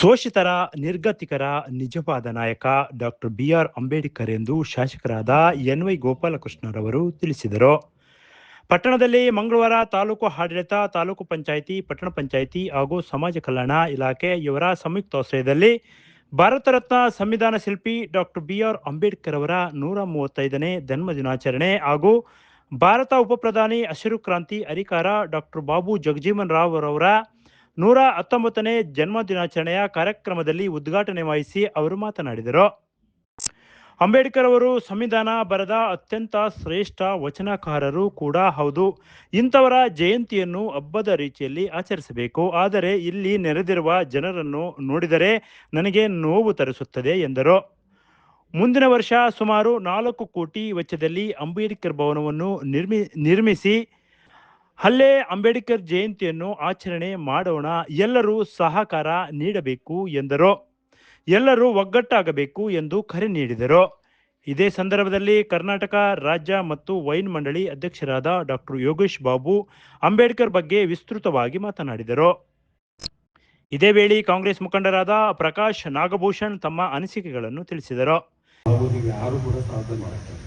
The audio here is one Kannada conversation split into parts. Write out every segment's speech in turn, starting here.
ಶೋಷಿತರ, ನಿರ್ಗತಿಕರ ನಿಜವಾದ ನಾಯಕ ಡಾಕ್ಟರ್ ಬಿಆರ್ ಅಂಬೇಡ್ಕರ್ ಎಂದು ಶಾಸಕರಾದ ಎನ್ವೈ ಗೋಪಾಲಕೃಷ್ಣರವರು ತಿಳಿಸಿದರು. ಪಟ್ಟಣದಲ್ಲಿ ಮಂಗಳವಾರ ತಾಲೂಕು ಆಡಳಿತ, ತಾಲೂಕು ಪಂಚಾಯಿತಿ, ಪಟ್ಟಣ ಪಂಚಾಯಿತಿ ಹಾಗೂ ಸಮಾಜ ಕಲ್ಯಾಣ ಇಲಾಖೆ ಇವರ ಸಂಯುಕ್ತಾಶ್ರಯದಲ್ಲಿ ಭಾರತ ರತ್ನ ಸಂವಿಧಾನ ಶಿಲ್ಪಿ ಡಾಕ್ಟರ್ ಬಿಆರ್ ಅಂಬೇಡ್ಕರ್ ಅವರ 135ನೇ ಜನ್ಮದಿನಾಚರಣೆ ಹಾಗೂ ಭಾರತ ಉಪ ಪ್ರಧಾನಿ ಹಸಿರು ಕ್ರಾಂತಿ ಹರಿಕಾರ ಡಾಕ್ಟರ್ ಬಾಬು ಜಗಜೀವನ್ ರಾವ್ ಅವರ 119ನೇ ಜನ್ಮದಿನಾಚರಣೆಯ ಕಾರ್ಯಕ್ರಮದಲ್ಲಿ ಉದ್ಘಾಟನೆ ವಹಿಸಿ ಅವರು ಮಾತನಾಡಿದರು. ಅಂಬೇಡ್ಕರ್ ಅವರು ಸಂವಿಧಾನ ಬರೆದ ಅತ್ಯಂತ ಶ್ರೇಷ್ಠ ವಚನಕಾರರು ಕೂಡ ಹೌದು. ಇಂಥವರ ಜಯಂತಿಯನ್ನು ಹಬ್ಬದ ರೀತಿಯಲ್ಲಿ ಆಚರಿಸಬೇಕು. ಆದರೆ ಇಲ್ಲಿ ನೆರೆದಿರುವ ಜನರನ್ನು ನೋಡಿದರೆ ನನಗೆ ನೋವು ತರಿಸುತ್ತದೆ ಎಂದರು. ಮುಂದಿನ ವರ್ಷ ಸುಮಾರು 4 ಕೋಟಿ ವೆಚ್ಚದಲ್ಲಿ ಅಂಬೇಡ್ಕರ್ ಭವನವನ್ನು ನಿರ್ಮಿಸಿ ಅಲ್ಲೇ ಅಂಬೇಡ್ಕರ್ ಜಯಂತಿಯನ್ನು ಆಚರಣೆ ಮಾಡೋಣ. ಎಲ್ಲರೂ ಸಹಕಾರ ನೀಡಬೇಕು ಎಂದರು. ಎಲ್ಲರೂ ಒಗ್ಗಟ್ಟಾಗಬೇಕು ಎಂದು ಕರೆ ನೀಡಿದರು. ಇದೇ ಸಂದರ್ಭದಲ್ಲಿ ಕರ್ನಾಟಕ ರಾಜ್ಯ ಮತ್ತು ವೈನ್ ಮಂಡಳಿ ಅಧ್ಯಕ್ಷರಾದ ಡಾಕ್ಟರ್ ಯೋಗೇಶ್ ಬಾಬು ಅಂಬೇಡ್ಕರ್ ಬಗ್ಗೆ ವಿಸ್ತೃತವಾಗಿ ಮಾತನಾಡಿದರು. ಇದೇ ವೇಳೆ ಕಾಂಗ್ರೆಸ್ ಮುಖಂಡರಾದ ಪ್ರಕಾಶ್ ನಾಗಭೂಷಣ್ ತಮ್ಮ ಅನಿಸಿಕೆಗಳನ್ನು ತಿಳಿಸಿದರು. ಯಾರು ಕೂಡ ಸಾಧನೆ ಮಾಡ್ತಾರೆ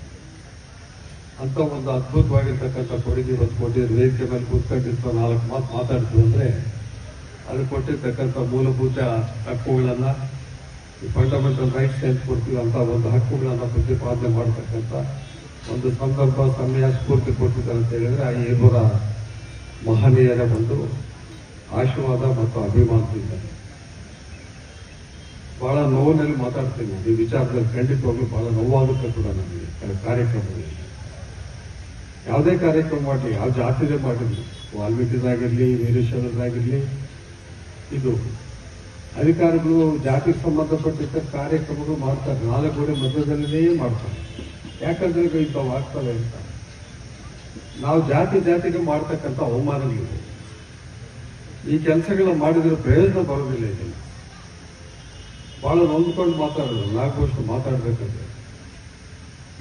ಅಂತ ಒಂದು ಅದ್ಭುತವಾಗಿರ್ತಕ್ಕಂಥ ಕೊಡುಗೆ ಇವತ್ತು ಕೊಟ್ಟಿದ್ರು. ವೇದಿಕೆ ಮೇಲೆ ಕೂತ್ಕೊಂಡಿರ್ತ 4 ಮಾತು ಮಾತಾಡ್ತು ಅಂದ್ರೆ ಅದು ಕೊಟ್ಟಿರ್ತಕ್ಕಂಥ ಮೂಲಭೂತ ಹಕ್ಕುಗಳನ್ನ, ಫಂಡಮೆಂಟಲ್ ರೈಟ್ಸ್ ಅಂತ ಕೊಡ್ತೀವಿ ಅಂತ ಒಂದು ಹಕ್ಕುಗಳನ್ನ ಪ್ರತಿಪಾದನೆ ಮಾಡತಕ್ಕಂಥ ಒಂದು ಸಂದರ್ಭ, ಸಮಯ, ಸ್ಫೂರ್ತಿ ಕೊಟ್ಟಿದ್ದಾರೆ ಅಂತ ಹೇಳಿದ್ರೆ ಆ ಇಬ್ಬರ ಮಹನೀಯರ ಒಂದು ಆಶೀರ್ವಾದ ಮತ್ತು ಅಭಿಮಾನದಿಂದ ಬಹಳ ನೋವಿನಲ್ಲಿ ಮಾತಾಡ್ತೀನಿ. ಈ ವಿಚಾರದಲ್ಲಿ ಖಂಡಿತವಾಗ್ಲೂ ಬಹಳ ನೋವಾಗುತ್ತೆ ಕೂಡ ನಮಗೆ. ಕಾರ್ಯಕ್ರಮದಲ್ಲಿ ಯಾವುದೇ ಕಾರ್ಯಕ್ರಮ ಮಾಡಲಿ, ಯಾವ ಜಾತಿದೇ ಮಾಡಿರಲಿ, ವಾಲ್ಮೀಕಿದಾಗಿರ್ಲಿ, ವೀರಶೈವರಾಗಿರ್ಲಿ, ಇದು ಅಧಿಕಾರಿಗಳು ಜಾತಿಗೆ ಸಂಬಂಧಪಟ್ಟಿದ್ದ ಕಾರ್ಯಕ್ರಮಗಳು ಮಾಡ್ತಾರೆ. 4 ಗೋಡೆ ಮಧ್ಯದಲ್ಲೇ ಮಾಡ್ತಾರೆ. ಯಾಕಂದ್ರೆ ಇಂಥವು ಆಗ್ತವೆ ಅಂತ ನಾವು ಜಾತಿಗೆ ಮಾಡ್ತಕ್ಕಂಥ ಅವಮಾನಗಳಿವೆ. ಈ ಕೆಲಸಗಳನ್ನ ಮಾಡಿದ್ರೆ ಪ್ರಯೋಜನ ಬರೋದಿಲ್ಲ. ಇದನ್ನು ಬಹಳ ನೊಂದ್ಕೊಂಡು ಮಾತಾಡೋದು. 4 ವರ್ಷ ಮಾತಾಡ್ಬೇಕಂದ್ರೆ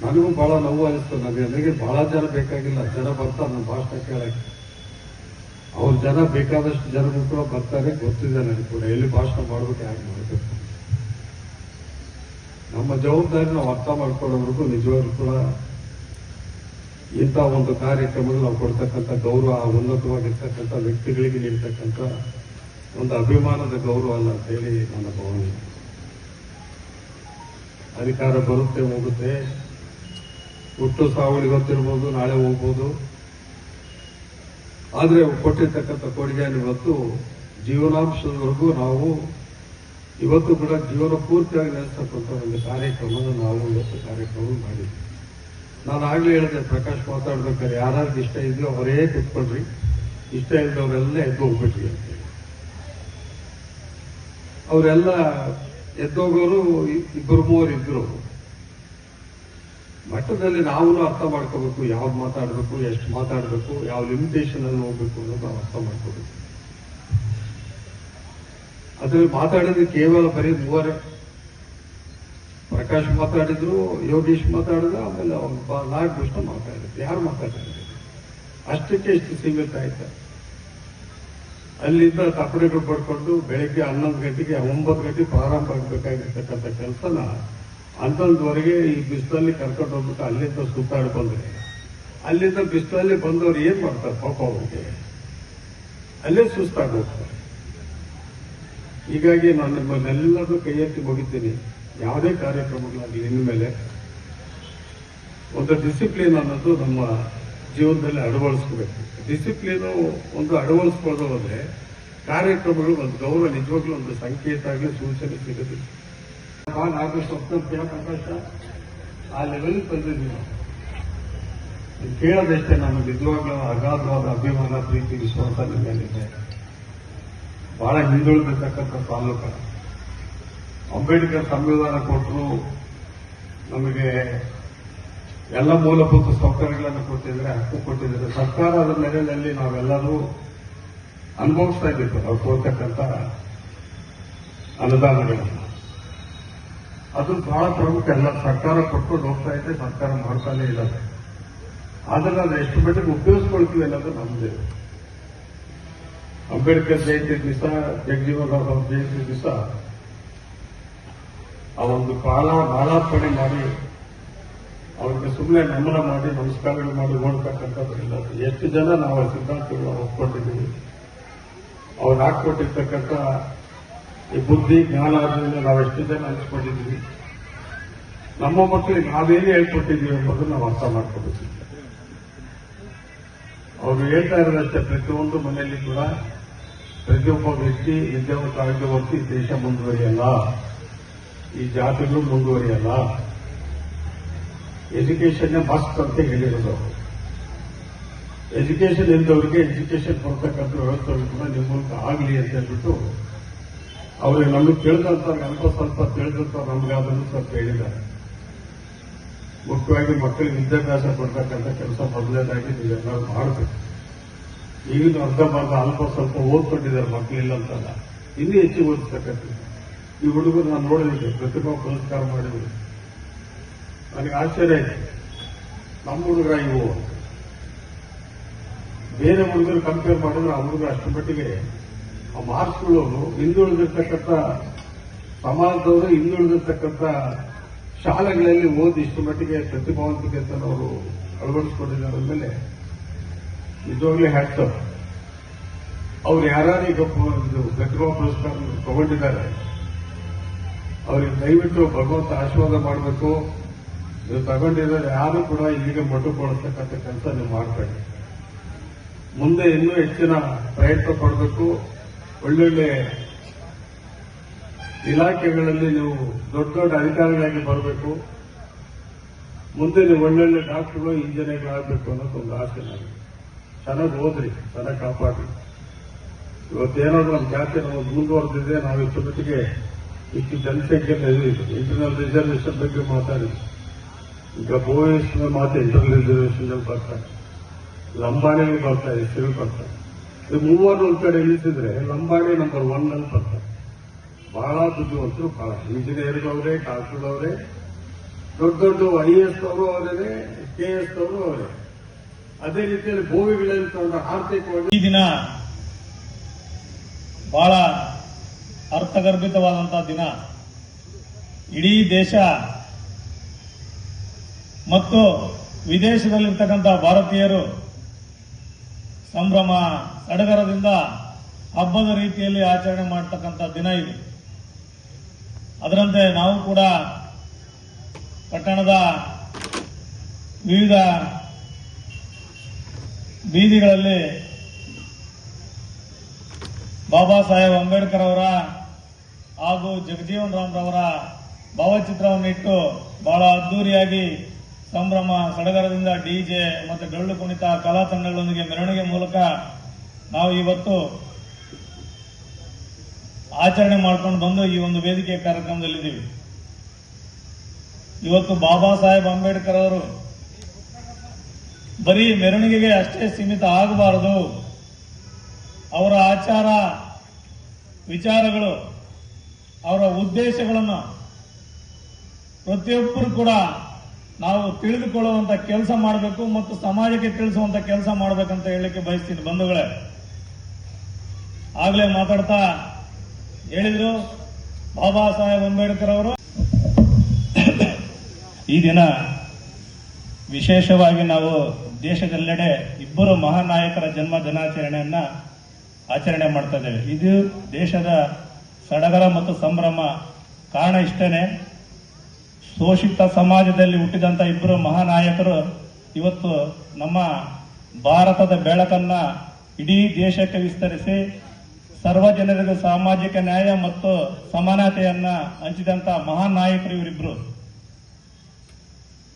ನನಗೂ ಬಹಳ ನೋವು ಅನಿಸ್ತು. ನನಗೆ ಬಹಳ ಜನ ಬೇಕಾಗಿಲ್ಲ. ಜನ ಬರ್ತಾರೆ ನನ್ನ ಭಾಷಣ ಕೇಳಕ್ಕೆ. ಅವ್ರ ಜನ ಬೇಕಾದಷ್ಟು ಜನ ಕೂಡ ಬರ್ತಾರೆ, ಗೊತ್ತಿದೆ ನನಗೆ ಕೂಡ ಎಲ್ಲಿ ಭಾಷಣ ಮಾಡ್ಬೇಕು, ಯಾಕೆ ಮಾಡಬೇಕು. ನಮ್ಮ ಜವಾಬ್ದಾರಿ ನಾವು ಅರ್ಥ ಮಾಡ್ಕೊಳ್ಳೋವರೆಗೂ ನಿಜವಾಗ್ಲೂ ಕೂಡ ಇಂಥ ಒಂದು ಕಾರ್ಯಕ್ರಮಗಳು ನಾವು ಕೊಡ್ತಕ್ಕಂಥ ಗೌರವ ಉನ್ನತವಾಗಿರ್ತಕ್ಕಂಥ ವ್ಯಕ್ತಿಗಳಿಗೆ ನೀಡ್ತಕ್ಕಂಥ ಒಂದು ಅಭಿಮಾನದ ಗೌರವ ಅಲ್ಲ ಅಂತ ಹೇಳಿ ನನ್ನ ಭಾವನೆ. ಅಧಿಕಾರ ಬರುತ್ತೆ ಹೋಗುತ್ತೆ, ಹುಟ್ಟು ಸಾವಳಿ ಗೊತ್ತಿರ್ಬೋದು, ನಾಳೆ ಹೋಗ್ಬೋದು. ಆದರೆ ಕೊಟ್ಟಿರ್ತಕ್ಕಂಥ ಕೊಡುಗೆಯನ್ನು ಇವತ್ತು ಜೀವನಾಂಶದವರೆಗೂ ನಾವು ಇವತ್ತು ಕೂಡ ಜೀವನ ಪೂರ್ತಿಯಾಗಿ ನಡೆಸ್ತಕ್ಕಂಥ ಒಂದು ಕಾರ್ಯಕ್ರಮವನ್ನು ನಾವು ಇವತ್ತು ಕಾರ್ಯಕ್ರಮ ಮಾಡಿದ್ವಿ. ನಾನು ಆಗ್ಲೇ ಹೇಳಿದೆ, ಪ್ರಕಾಶ್ ಮಾತಾಡ್ಬೇಕಾದ್ರೆ ಯಾರ್ಯಾರಿಗೆ ಇಷ್ಟ ಇದೆಯೋ ಅವರೇ ಕೂತ್ಕೊಳ್ರಿ, ಇಷ್ಟ ಇದ್ದವರೆಲ್ಲ ಎದ್ದು ಹೋಗ್ಬಿಟ್ರಿ ಅಂತೇಳಿ. ಅವರೆಲ್ಲ ಎದ್ದೋಗೋರು 2-3 ಇದ್ರು. ಮಟ್ಟದಲ್ಲಿ ನಾವು ಅರ್ಥ ಮಾಡ್ಕೋಬೇಕು, ಯಾವ್ದು ಮಾತಾಡಬೇಕು, ಎಷ್ಟು ಮಾತಾಡಬೇಕು, ಯಾವ ಲಿಮಿಟೇಷನ್ ಅಲ್ಲಿ ಹೋಗ್ಬೇಕು ಅನ್ನೋದು ನಾವು ಅರ್ಥ ಮಾಡ್ಕೋಬೇಕು. ಅದ್ರಲ್ಲಿ ಮಾತಾಡಿದ್ರೆ ಕೇವಲ ಬರೀ 3. ಪ್ರಕಾಶ್ ಮಾತಾಡಿದ್ರು, ಯೋಗೇಶ್ ಮಾತಾಡಿದ್ರು, ಆಮೇಲೆ 4 ವರ್ಷ ಮಾತಾಡಿದ್ರು. ಯಾರು ಮಾತಾಡಿದ್ರು ಅಷ್ಟಕ್ಕೆ ಇಷ್ಟು ಸೀಮಿತ ಆಯ್ತು. ಅಲ್ಲಿಂದ ತಪ್ಪಡೆಗಳು ಪಡ್ಕೊಂಡು ಬೆಳಗ್ಗೆ 11 ಗಂಟೆಗೆ 9 ಗಂಟೆಗೆ ಪ್ರಾರಂಭ ಆಗಬೇಕಾಗಿರ್ತಕ್ಕಂಥ ಕೆಲಸನ 11ವರೆಗೆ ಈ ಬಿಸಿಲಲ್ಲಿ ಕರ್ಕೊಂಡು ಹೋಗ್ಬಿಟ್ಟು ಅಲ್ಲಿಂದ ಸುತ್ತಾಡಿ ಬಂದ್ರೆ, ಅಲ್ಲಿಂದ ಬಿಸಿಲಲ್ಲಿ ಬಂದವರು ಏನ್ ಮಾಡ್ತಾರೆ ಪಾಪ, ಅವ್ರಿಗೆ ಅಲ್ಲೇ ಸುಸ್ತಾಗಿ ಹೋಗ್ತಾರೆ. ಹೀಗಾಗಿ ನಾನು ನಿಮ್ಮನ್ನೆಲ್ಲರೂ ಕೈ ಎತ್ತಿ ಮುಗಿತೀನಿ. ಯಾವುದೇ ಕಾರ್ಯಕ್ರಮಗಳಾಗಲಿ ಇನ್ಮೇಲೆ ಒಂದು ಡಿಸಿಪ್ಲಿನ್ ಅನ್ನೋದು ನಮ್ಮ ಜೀವನದಲ್ಲಿ ಅಳವಡಿಸ್ಕೋಬೇಕು. ಡಿಸಿಪ್ಲಿನು ಒಂದು ಅಳವಡಿಸ್ಕೊಳ್ಳೋದು ಹೋದ್ರೆ ಕಾರ್ಯಕ್ರಮಗಳು ಒಂದು ಗೌರವ ನಿಜವಾಗ್ಲೂ ಒಂದು ಸಂಕೇತ ಆಗಲಿ, ಸೂಚನೆ ಸಿಗೋದಿಲ್ಲ. ನಾಲ್ಕು ಪ್ರಕಾಶ ಆ ಲೆವೆಲ್ ಬಂದಿದ್ದೀವಿ ನಾವು. ಕೇಳೋದಷ್ಟೇ, ನಮಗೆ ನಿಜವಾಗ್ಲೂ ಅಗಾಧವಾದ ಅಭಿಮಾನ, ಪ್ರೀತಿ, ವಿಶ್ವಾಸ ನಿಮ್ಮೇಲಿದೆ. ಬಹಳ ಹಿಂದುಳಿದಿರ್ತಕ್ಕಂಥ ತಾಲೂಕ. ಅಂಬೇಡ್ಕರ್ ಸಂವಿಧಾನ ಕೊಟ್ಟರು, ನಮಗೆ ಎಲ್ಲ ಮೂಲಭೂತ ಸೌಕರ್ಯಗಳನ್ನು ಕೊಟ್ಟಿದ್ರೆ, ಹಕ್ಕು ಕೊಟ್ಟಿದ್ದಾರೆ. ಸರ್ಕಾರದ ನೆಲೆಯಲ್ಲಿ ನಾವೆಲ್ಲರೂ ಅನುಭವಿಸ್ತಾ ಇದ್ದೀವಿ ನಾವು ಕೊಡ್ತಕ್ಕಂಥ ಅನುದಾನಗಳನ್ನು. ಅದು ಬಹಳ ಪ್ರಮುಖ. ಎಲ್ಲ ಸರ್ಕಾರ ಕೊಟ್ಕೊಂಡು ಹೋಗ್ತಾ ಇದೆ, ಸರ್ಕಾರ ಮಾಡ್ತಾನೆ ಇದ್ದಾರೆ. ಆದ್ರೆ ಅದು ಎಷ್ಟು ಮಟ್ಟಿಗೆ ಉಪಯೋಗಿಸ್ಕೊಳ್ತೀವಿ ಅನ್ನೋದು ನಮ್ಮದೇ. ಅಂಬೇಡ್ಕರ್ ಜಯಂತಿ ದಿವಸ, ಜಗಜೀವನ್ ರಾವ್ ಜಯಂತಿ ದಿವಸ ಆ ಒಂದು ಮಾಲಾರ್ಪಣೆ ಮಾಡಿ ಅವ್ರಿಗೆ ಸುಮ್ಮನೆ ನಮನ ಮಾಡಿ ನಮಸ್ಕಾರಗಳು ಮಾಡಿ ಓಡ್ತಕ್ಕಂಥದ್ದಿಲ್ಲ. ಎಷ್ಟು ಜನ ನಾವು ಆ ಸಿದ್ಧಾಂತಗಳು ಒಪ್ಕೊಂಡಿದ್ದೀವಿ, ಅವ್ರು ಹಾಕೊಟ್ಟಿರ್ತಕ್ಕಂಥ ಈ ಬುದ್ಧಿ ಜ್ಞಾನ ಆದ್ರಿಂದ ನಾವು ಎಷ್ಟು ಜನ ಹಂಚ್ಕೊಂಡಿದ್ದೀವಿ, ನಮ್ಮ ಮಕ್ಕಳಿಗೆ ನಾವೇನು ಹೇಳ್ಕೊಟ್ಟಿದ್ದೀವಿ ಎಂಬುದನ್ನು ನಾವು ಅರ್ಥ ಮಾಡ್ಕೋಬೇಕು. ಅವರು ಹೇಳ್ತಾ ಇರೋದಷ್ಟೇ, ಪ್ರತಿಯೊಂದು ಮನೆಯಲ್ಲಿ ಕೂಡ ಪ್ರತಿಯೊಬ್ಬ ವ್ಯಕ್ತಿ ವಿದ್ಯಾವಂತ ಆಗದೆ ಹೊರತು ಈ ದೇಶ ಮುಂದುವರಿಯಲ್ಲ, ಈ ಜಾತಿಗಳು ಮುಂದುವರಿಯಲ್ಲ. ಎಜುಕೇಶನ್ ಮಸ್ಟ್ ಅಂತ ಹೇಳಿರೋದು. ಎಜುಕೇಶನ್ ಇದ್ದವರಿಗೆ ಎಜುಕೇಶನ್ ಕೊಡ್ತಕ್ಕಂಥ ವ್ಯವಸ್ಥೆಗಳು ಕೂಡ ನಿಮ್ಮ ಮೂಲಕ ಆಗಲಿ ಅಂತ ಹೇಳ್ಬಿಟ್ಟು ಅವ್ರಿಗೆ ನಮಗೆ ತಿಳಿದಂತ ಸ್ವಲ್ಪ ತಿಳಿದಂತ ನಮ್ಗೆ ಅದನ್ನು ಸ್ವಲ್ಪ ಹೇಳಿದ್ದಾರೆ. ಮುಖ್ಯವಾಗಿ ಮಕ್ಕಳಿಗೆ ವಿದ್ಯಾಭ್ಯಾಸ ಕೊಡ್ತಕ್ಕಂಥ ಕೆಲಸ ಮೊದಲನೇದಾಗಿ ನೀವೆಲ್ಲರೂ ಮಾಡಬೇಕು. ಈಗಿನ ಸ್ವಲ್ಪ ಓದ್ಕೊಂಡಿದ್ದಾರೆ ಮಕ್ಕಳಿಲ್ಲ ಅಂತಲ್ಲ, ಇನ್ನೂ ಹೆಚ್ಚಿಗೆ ಓದಿಸ್ತಕ್ಕಂಥ ಈ ಹುಡುಗರು ನಾನು ನೋಡಿದ್ದೆ, ಪ್ರತಿಭಾ ಪುರಸ್ಕಾರ ಮಾಡಿದ್ರು. ನನಗೆ ಆಶ್ಚರ್ಯ ಆಯ್ತು, ನಮ್ಮ ಹುಡುಗ ಇವು ಬೇರೆ ಹುಡುಗರು ಕಂಪೇರ್ ಮಾಡಿದ್ರೆ ಆ ಹುಡುಗರು ಅಷ್ಟರ ಮಟ್ಟಿಗೆ ಆ ಮಾರ್ಕ್ಸ್ಗಳು ಹಿಂದುಳಿದಿರ್ತಕ್ಕಂಥ ಸಮಾಜದವರು ಹಿಂದುಳಿದಿರ್ತಕ್ಕಂಥ ಶಾಲೆಗಳಲ್ಲಿ ಓದಿ ಇಷ್ಟು ಮಟ್ಟಿಗೆ ಪ್ರತಿಭಾವಂತಿಕೆ ಅಂತ ಅವರು ಅಳವಡಿಸಿಕೊಂಡಿದ್ದಾರೆ ಅಂದಮೇಲೆ ನಿಜವಾಗ್ಲೂ ಹ್ಯಾಟ್ಸ್. ಅವ್ರು ಯಾರು ಈಗ ಪ್ರತಿಭಾ ಪುರಸ್ಕಾರ ತಗೊಂಡಿದ್ದಾರೆ ಅವ್ರಿಗೆ ದಯವಿಟ್ಟು ಭಗವಂತ ಆಶೀರ್ವಾದ ಮಾಡಬೇಕು. ನೀವು ತಗೊಂಡಿದ್ದಾರೆ ಯಾರು ಕೂಡ ಇಲ್ಲಿಗೆ ಮೊಟ್ಟುಕೊಳ್ತಕ್ಕಂಥ ಕೆಲಸ ನೀವು ಮಾಡಬೇಡಿ. ಮುಂದೆ ಇನ್ನೂ ಹೆಚ್ಚಿನ ಪ್ರಯತ್ನ ಪಡಬೇಕು. ಒಳ್ಳೊಳ್ಳೆ ಇಲಾಖೆಗಳಲ್ಲಿ ನೀವು ದೊಡ್ಡ ದೊಡ್ಡ ಅಧಿಕಾರಿಗಳಾಗಿ ಬರಬೇಕು. ಮುಂದೆ ನೀವು ಒಳ್ಳೊಳ್ಳೆ ಡಾಕ್ಟರ್ಗಳು ಇಂಜಿನಿಯರ್ಗಳಾಗಬೇಕು ಅನ್ನೋದು ಒಂದು ಆಸೆ ನನಗೆ. ಚೆನ್ನಾಗಿ ಓದ್ರಿ, ಚೆನ್ನಾಗಿ ಕಾಪಾಡ್ರಿ. ಇವತ್ತೇನಾದ್ರೂ ನಮ್ಮ ಜಾತಿ ನಾವು ಮುಂದುವರೆದಿದೆ, ನಾವು ಇಷ್ಟು ಮಟ್ಟಿಗೆ ಇಷ್ಟು ಜನಸಂಖ್ಯೆ ಇಂಟರ್ನಲ್ ರಿಸರ್ವೇಷನ್ ಬಗ್ಗೆ ಮಾತಾಡಿದ್ವಿ. ಈಗ ಬೋಯಸ್ನ ಮಾತು ಇಂಟರ್ನಲ್ ರಿಸರ್ವೇಷನ್ ಬರ್ತಾರೆ, ಲಂಬಾಣಿಗಳು ಬರ್ತಾರೆ, ಎಸ್ಸಿಗಳು ಬರ್ತಾರೆ. ಈ ಮೂವರು ಒಂದ್ ಕಡೆ ಇಳಿಸಿದ್ರೆ ಲಂಬಾಣಿ ನಂಬರ್ 1 ಅಲ್ಲಿ ಬರ್ತಾರೆ. ಬಹಳ ಬುದ್ಧಿವಂತರು, ಬಹಳ ಇಂಜಿನಿಯರ್ಗಳವರೇ, ಡಾಕ್ಟರ್ಗಳವರೇ, ದೊಡ್ಡ ದೊಡ್ಡ IAS ಅವರು ಅವರೇ, KS ಅವರು ಅವರೇ. ಅದೇ ರೀತಿಯಲ್ಲಿ ಭೂಮಿಗಳಲ್ಲಿ ತಗೊಂಡ ಆರ್ಥಿಕವಾಗಿ ಈ ದಿನ ಬಹಳ ಅರ್ಥಗರ್ಭಿತವಾದಂತಹ ದಿನ. ಇಡೀ ದೇಶ ಮತ್ತು ವಿದೇಶದಲ್ಲಿರ್ತಕ್ಕಂಥ ಭಾರತೀಯರು ಸಂಭ್ರಮ ಸಡಗರದಿಂದ ಹಬ್ಬದ ರೀತಿಯಲ್ಲಿ ಆಚರಣೆ ಮಾಡತಕ್ಕಂಥ ದಿನ ಇದು. ಅದರಂತೆ ನಾವು ಕೂಡ ಪಟ್ಟಣದ ವಿವಿಧ ಬೀದಿಗಳಲ್ಲಿ ಬಾಬಾ ಸಾಹೇಬ್ ಅಂಬೇಡ್ಕರ್ ಅವರ ಹಾಗೂ ಜಗಜೀವನ್ ರಾಮ್ ರವರ ಭಾವಚಿತ್ರವನ್ನು ಇಟ್ಟು ಬಹಳ ಅದ್ದೂರಿಯಾಗಿ ಸಂಭ್ರಮ ಸಡಗರದಿಂದ ಡಿಜೆ ಮತ್ತು ಡೊಳ್ಳು ಕುಣಿತ ಕಲಾ ತಂಡಗಳೊಂದಿಗೆ ಮೆರವಣಿಗೆ ಮೂಲಕ ನಾವು ಇವತ್ತು ಆಚರಣೆ ಮಾಡ್ಕೊಂಡು ಬಂದು ಈ ಒಂದು ವೇದಿಕೆ ಕಾರ್ಯಕ್ರಮದಲ್ಲಿದ್ದೀವಿ. ಇವತ್ತು ಬಾಬಾ ಸಾಹೇಬ್ ಅಂಬೇಡ್ಕರ್ ಅವರು ಬರೀ ಮೆರವಣಿಗೆಗೆ ಅಷ್ಟೇ ಸೀಮಿತ ಆಗಬಾರದು. ಅವರ ಆಚಾರ ವಿಚಾರಗಳು, ಅವರ ಉದ್ದೇಶಗಳನ್ನು ಪ್ರತಿಯೊಬ್ಬರು ಕೂಡ ನಾವು ತಿಳಿದುಕೊಳ್ಳುವಂತ ಕೆಲಸ ಮಾಡಬೇಕು ಮತ್ತು ಸಮಾಜಕ್ಕೆ ತಿಳಿಸುವಂತ ಕೆಲಸ ಮಾಡಬೇಕಂತ ಹೇಳಲಿಕ್ಕೆ ಬಯಸ್ತೀನಿ ಬಂಧುಗಳೇ. ಆಗ್ಲೇ ಮಾತಾಡ್ತಾ ಹೇಳಿದ್ರು ಬಾಬಾ ಸಾಹೇಬ್ ಅಂಬೇಡ್ಕರ್ ಅವರು. ಈ ದಿನ ವಿಶೇಷವಾಗಿ ನಾವು ದೇಶದೆಲ್ಲೆಡೆ ಇಬ್ಬರು ಮಹಾನ್ ನಾಯಕರ ಜನ್ಮ ದಿನಾಚರಣೆಯನ್ನ ಆಚರಣೆ ಮಾಡ್ತಾ ಇದ್ದೇವೆ. ಇದು ದೇಶದ ಸಡಗರ ಮತ್ತು ಸಂಭ್ರಮ. ಕಾರಣ ಇಷ್ಟೇನೆ, ಶೋಷಿತ ಸಮಾಜದಲ್ಲಿ ಹುಟ್ಟಿದಂತ ಇಬ್ಬರು ಮಹಾನಾಯಕರು ಇವತ್ತು ನಮ್ಮ ಭಾರತದ ಬೆಳಕನ್ನ ಇಡೀ ದೇಶಕ್ಕೆ ವಿಸ್ತರಿಸಿ ಸರ್ವ ಜನರಿಗೂ ಸಾಮಾಜಿಕ ನ್ಯಾಯ ಮತ್ತು ಸಮಾನತೆಯನ್ನ ಹಂಚಿದಂತ ಮಹಾನ್ ನಾಯಕರು ಇವರಿಬ್ರು.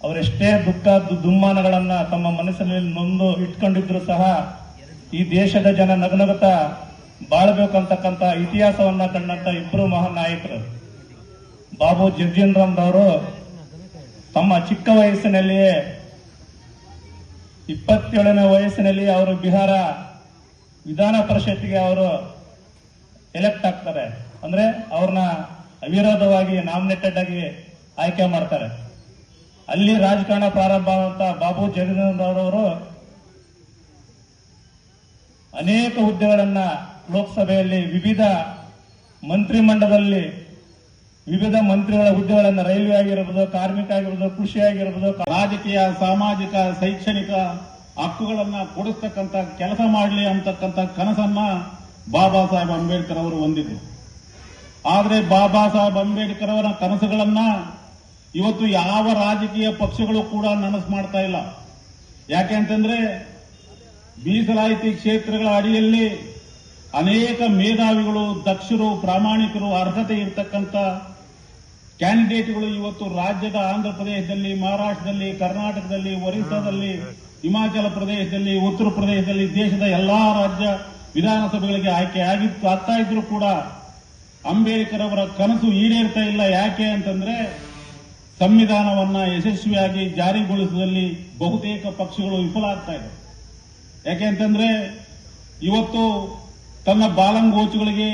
ಅವರೆಷ್ಟೇ ದುಃಖ ದುಮ್ಮಾನಗಳನ್ನ ತಮ್ಮ ಮನಸ್ಸಿನಲ್ಲಿ ನೊಂದು ಇಟ್ಕೊಂಡಿದ್ರು ಸಹ ಈ ದೇಶದ ಜನ ನಗನಗುತ್ತಾ ಬಾಳ್ಬೇಕಂತಕ್ಕಂಥ ಇತಿಹಾಸವನ್ನ ಕಂಡಂತ ಇಬ್ಬರು ಮಹಾನ್ ನಾಯಕರು. ಬಾಬು ಜಗಜೀವನ್ ರಾಮ್ ರವರು ತಮ್ಮ ಚಿಕ್ಕ ವಯಸ್ಸಿನಲ್ಲಿಯೇ 27ನೇ ವಯಸ್ಸಿನಲ್ಲಿ ಅವರು ಬಿಹಾರ ವಿಧಾನ ಪರಿಷತ್ಗೆ ಅವರು ಎಲೆಕ್ಟ್ ಆಗ್ತಾರೆ. ಅಂದ್ರೆ ಅವ್ರನ್ನ ಅವಿರೋಧವಾಗಿ ನಾಮಿನೇಟೆಡ್ ಆಗಿ ಆಯ್ಕೆ ಮಾಡ್ತಾರೆ. ಅಲ್ಲಿ ರಾಜಕಾರಣ ಪ್ರಾರಂಭ ಆದಂತ ಬಾಬು ಜಗಜೀವನ್ ರಾಮ್ ರವರು ಅನೇಕ ಹುದ್ದೆಗಳನ್ನ ಲೋಕಸಭೆಯಲ್ಲಿ ವಿವಿಧ ಮಂತ್ರಿಮಂಡಲದಲ್ಲಿ ವಿವಿಧ ಮಂತ್ರಿಗಳ ಹುದ್ದೆಗಳನ್ನು ರೈಲ್ವೆ ಆಗಿರಬಹುದು, ಕಾರ್ಮಿಕ ಆಗಿರಬಹುದು, ಕೃಷಿ ಆಗಿರಬಹುದು, ರಾಜಕೀಯ, ಸಾಮಾಜಿಕ, ಶೈಕ್ಷಣಿಕ ಹಕ್ಕುಗಳನ್ನ ಕೊಡಿಸ್ತಕ್ಕಂಥ ಕೆಲಸ ಮಾಡಲಿ ಅಂತಕ್ಕಂಥ ಕನಸನ್ನ ಬಾಬಾ ಸಾಹೇಬ್ ಅಂಬೇಡ್ಕರ್ ಅವರು ಹೊಂದಿದ್ರು. ಆದರೆ ಬಾಬಾ ಸಾಹೇಬ್ ಅಂಬೇಡ್ಕರ್ ಅವರ ಕನಸುಗಳನ್ನ ಇವತ್ತು ಯಾವ ರಾಜಕೀಯ ಪಕ್ಷಗಳು ಕೂಡ ನನಸು ಮಾಡ್ತಾ ಇಲ್ಲ. ಯಾಕೆ ಅಂತಂದ್ರೆ ಮೀಸಲಾತಿ ಕ್ಷೇತ್ರಗಳ ಅಡಿಯಲ್ಲಿ ಅನೇಕ ಮೇಧಾವಿಗಳು, ದಕ್ಷರು, ಪ್ರಾಮಾಣಿಕರು, ಅರ್ಹತೆ ಇರತಕ್ಕಂಥ ಕ್ಯಾಂಡಿಡೇಟ್ಗಳು ಇವತ್ತು ರಾಜ್ಯದ ಆಂಧ್ರ ಪ್ರದೇಶದಲ್ಲಿ, ಮಹಾರಾಷ್ಟ್ರದಲ್ಲಿ, ಕರ್ನಾಟಕದಲ್ಲಿ, ಒರಿಸ್ಸಾದಲ್ಲಿ, ಹಿಮಾಚಲ ಪ್ರದೇಶದಲ್ಲಿ, ಉತ್ತರ ಪ್ರದೇಶದಲ್ಲಿ, ದೇಶದ ಎಲ್ಲಾ ರಾಜ್ಯ ವಿಧಾನಸಭೆಗಳಿಗೆ ಆಯ್ಕೆ ಆಗ್ತಾ ಇದ್ರು ಕೂಡ ಅಂಬೇಡ್ಕರ್ ಅವರ ಕನಸು ಈಡೇರ್ತಾ ಇಲ್ಲ. ಯಾಕೆ ಅಂತಂದ್ರೆ ಸಂವಿಧಾನವನ್ನ ಯಶಸ್ವಿಯಾಗಿ ಜಾರಿಗೊಳಿಸುವಲ್ಲಿ ಬಹುತೇಕ ಪಕ್ಷಗಳು ವಿಫಲ ಆಗ್ತಾ ಇದೆ. ಯಾಕೆ ಅಂತಂದ್ರೆ ಇವತ್ತು ತನ್ನ ಬಾಲಂಗೋಚುಗಳಿಗೆ,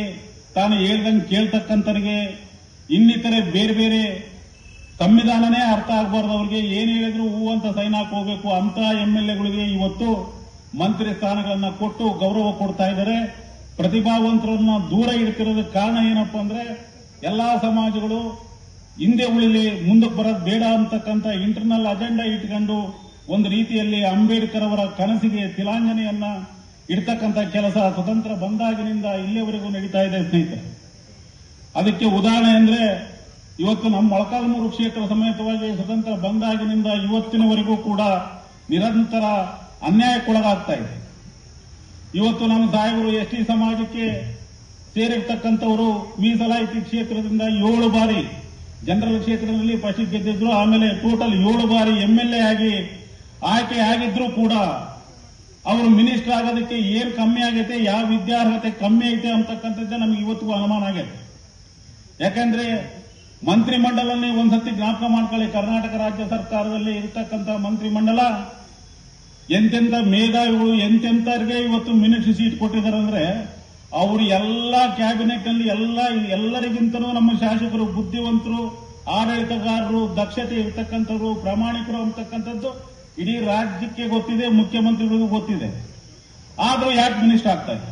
ತಾನು ಹೇಳ್ದಂಗೆ ಕೇಳ್ತಕ್ಕಂಥವ್ರಿಗೆ, ಇನ್ನಿತರೆ ಬೇರೆ ಬೇರೆ ಸಂವಿಧಾನನೇ ಅರ್ಥ ಆಗಬಾರ್ದವ್ರಿಗೆ ಏನ್ ಹೇಳಿದ್ರು ಹೂ ಅಂತ ಸೈನ್ ಹಾಕಿ ಹೋಗ್ಬೇಕು ಅಂತ MLAಗಳಿಗೆ ಇವತ್ತು ಮಂತ್ರಿ ಸ್ಥಾನಗಳನ್ನ ಕೊಟ್ಟು ಗೌರವ ಕೊಡ್ತಾ ಇದ್ದಾರೆ. ಪ್ರತಿಭಾವಂತರನ್ನ ದೂರ ಇಡ್ತಿರೋದಕ್ಕೆ ಕಾರಣ ಏನಪ್ಪಾ ಅಂದ್ರೆ ಎಲ್ಲಾ ಸಮಾಜಗಳು ಹಿಂದೆ ಉಳಿಲಿ, ಮುಂದಕ್ಕೆ ಬರೋದು ಬೇಡ ಅಂತಕ್ಕಂಥ ಇಂಟರ್ನಲ್ ಅಜೆಂಡಾ ಇಟ್ಕೊಂಡು ಒಂದು ರೀತಿಯಲ್ಲಿ ಅಂಬೇಡ್ಕರ್ ಅವರ ಕನಸಿಗೆ ತಿಲಾಂಜನೆಯನ್ನ ಇಡ್ತಕ್ಕಂಥ ಕೆಲಸ ಸ್ವತಂತ್ರ ಬಂದಾಗಿನಿಂದ ಇಲ್ಲಿಯವರೆಗೂ ನಡೀತಾ ಇದೆ ಸ್ನೇಹಿತರೆ. ಅದಕ್ಕೆ ಉದಾಹರಣೆ ಅಂದ್ರೆ ಇವತ್ತು ನಮ್ಮ ಮೊಳಕಾಲ್ಮೂರು ಕ್ಷೇತ್ರ ಸಮೇತವಾಗಿ ಸ್ವತಂತ್ರ ಬಂದಾಗಿನಿಂದ ಇವತ್ತಿನವರೆಗೂ ಕೂಡ ನಿರಂತರ ಅನ್ಯಾಯಕ್ಕೊಳಗಾಗ್ತಾ ಇದೆ. ಇವತ್ತು ನಮ್ಮ ಸಾಹೇಬರು ST ಸಮಾಜಕ್ಕೆ ಸೇರಿರ್ತಕ್ಕಂಥವರು ಮೀಸಲಾತಿ ಕ್ಷೇತ್ರದಿಂದ 7 ಬಾರಿ ಜನರಲ್ ಕ್ಷೇತ್ರದಲ್ಲಿ ಫಸ್ಟ್ ಗೆದ್ದಿದ್ರು. ಆಮೇಲೆ ಟೋಟಲ್ 7 ಬಾರಿ MLA ಆಗಿ ಆಯ್ಕೆ ಆಗಿದ್ರು ಕೂಡ ಅವರು ಮಿನಿಸ್ಟರ್ ಆಗೋದಕ್ಕೆ ಏನ್ ಕಮ್ಮಿ ಆಗೈತೆ, ಯಾವ ವಿದ್ಯಾರ್ಹತೆ ಕಮ್ಮಿ ಐತೆ ಅಂತಕ್ಕಂಥದ್ದೇ ನಮ್ಗೆ ಇವತ್ತಿಗೂ ಅನುಮಾನ ಆಗೈತೆ. ಯಾಕಂದ್ರೆ ಮಂತ್ರಿ ಮಂಡಲನೇ ಒಂದ್ಸತಿ ಜ್ಞಾಪಕ ಮಾಡ್ಕೊಳ್ಳಿ, ಕರ್ನಾಟಕ ರಾಜ್ಯ ಸರ್ಕಾರದಲ್ಲಿ ಇರತಕ್ಕಂಥ ಮಂತ್ರಿ ಮಂಡಲ ಎಂತೆಂಥ ಮೇಧಾವಿಗಳು ಎಂತೆಂಥವ್ರಿಗೆ ಇವತ್ತು ಮಿನಿಸ್ಟರ್ ಸೀಟ್ ಕೊಟ್ಟಿದ್ದಾರೆ ಅಂದ್ರೆ ಅವರು ಎಲ್ಲ ಕ್ಯಾಬಿನೆಟ್ ನಲ್ಲಿ ಎಲ್ಲರಿಗಿಂತಲೂ ನಮ್ಮ ಶಾಸಕರು ಬುದ್ಧಿವಂತರು, ಆಡಳಿತಗಾರರು, ದಕ್ಷತೆ ಇರತಕ್ಕಂಥವ್ರು, ಪ್ರಾಮಾಣಿಕರು ಅಂತಕ್ಕಂಥದ್ದು ಇಡೀ ರಾಜ್ಯಕ್ಕೆ ಗೊತ್ತಿದೆ, ಮುಖ್ಯಮಂತ್ರಿಗಳಿಗೂ ಗೊತ್ತಿದೆ. ಆದ್ರೂ ಯಾಕೆ ಮಿನಿಸ್ಟರ್ ಆಗ್ತಾ ಇಲ್ಲ?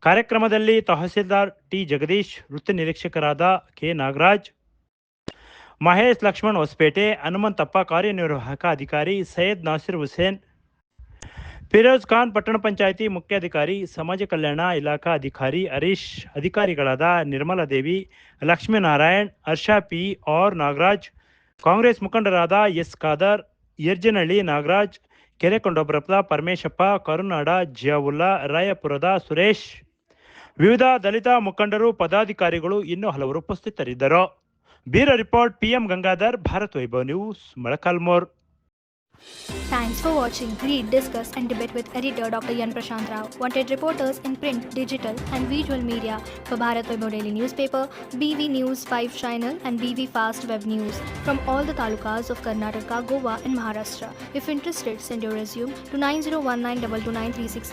ಕಾರ್ಯಕ್ರಮದಲ್ಲಿ ತಹಸೀಲ್ದಾರ್ ಟಿ ಜಗದೀಶ್, ವೃತ್ತ ನಿರೀಕ್ಷಕರಾದ ಕೆ ನಾಗರಾಜ್, ಮಹೇಶ್ ಲಕ್ಷ್ಮಣ್ ಹೊಸಪೇಟೆ, ಹನುಮಂತಪ್ಪ ಕಾರ್ಯನಿರ್ವಾಹಕ ಅಧಿಕಾರಿ, ಸೈಯದ್ ನಾಸಿರ್ ಹುಸೇನ್, ಫಿರೋಜ್ ಖಾನ್ ಪಟ್ಟಣ ಪಂಚಾಯಿತಿ ಮುಖ್ಯಾಧಿಕಾರಿ, ಸಮಾಜ ಕಲ್ಯಾಣ ಇಲಾಖಾ ಅಧಿಕಾರಿ ಹರೀಶ್, ಅಧಿಕಾರಿಗಳಾದ ನಿರ್ಮಲಾ ದೇವಿ, ಲಕ್ಷ್ಮೀನಾರಾಯಣ್, ಹರ್ಷಾ ಪಿ ಆರ್ ನಾಗರಾಜ್, ಕಾಂಗ್ರೆಸ್ ಮುಖಂಡರಾದ ಎಸ್ ಖಾದರ್, ಯರ್ಜನಹಳ್ಳಿ ನಾಗರಾಜ್, ಕೆರೆಕೊಂಡೊಬ್ರಪ್ಪ ಪರಮೇಶಪ್ಪ, ಕರುನಾಡ ಜಿಯಾವುಲ್ಲಾ, ರಾಯಪುರದ ಸುರೇಶ್, ವಿವಿಧ ದಲಿತ ಮುಖಂಡರು, ಪದಾಧಿಕಾರಿಗಳು ಇನ್ನೂ ಹಲವರು ಉಪಸ್ಥಿತರಿದ್ದರು. Bureau report PM Gangadhar, Bharat Vaibhav news, Molakalmuru. Thanks for watching. Read, discuss and debate with editor Dr. Yan Prashant Rao. Wanted reporters in print, digital and visual media for Bharat Vaibhav Daily Newspaper, BV News 5 Channel and BV Fast Web News from all the talukas of Karnataka, Goa and Maharashtra. If interested, send your resume to 9019229369.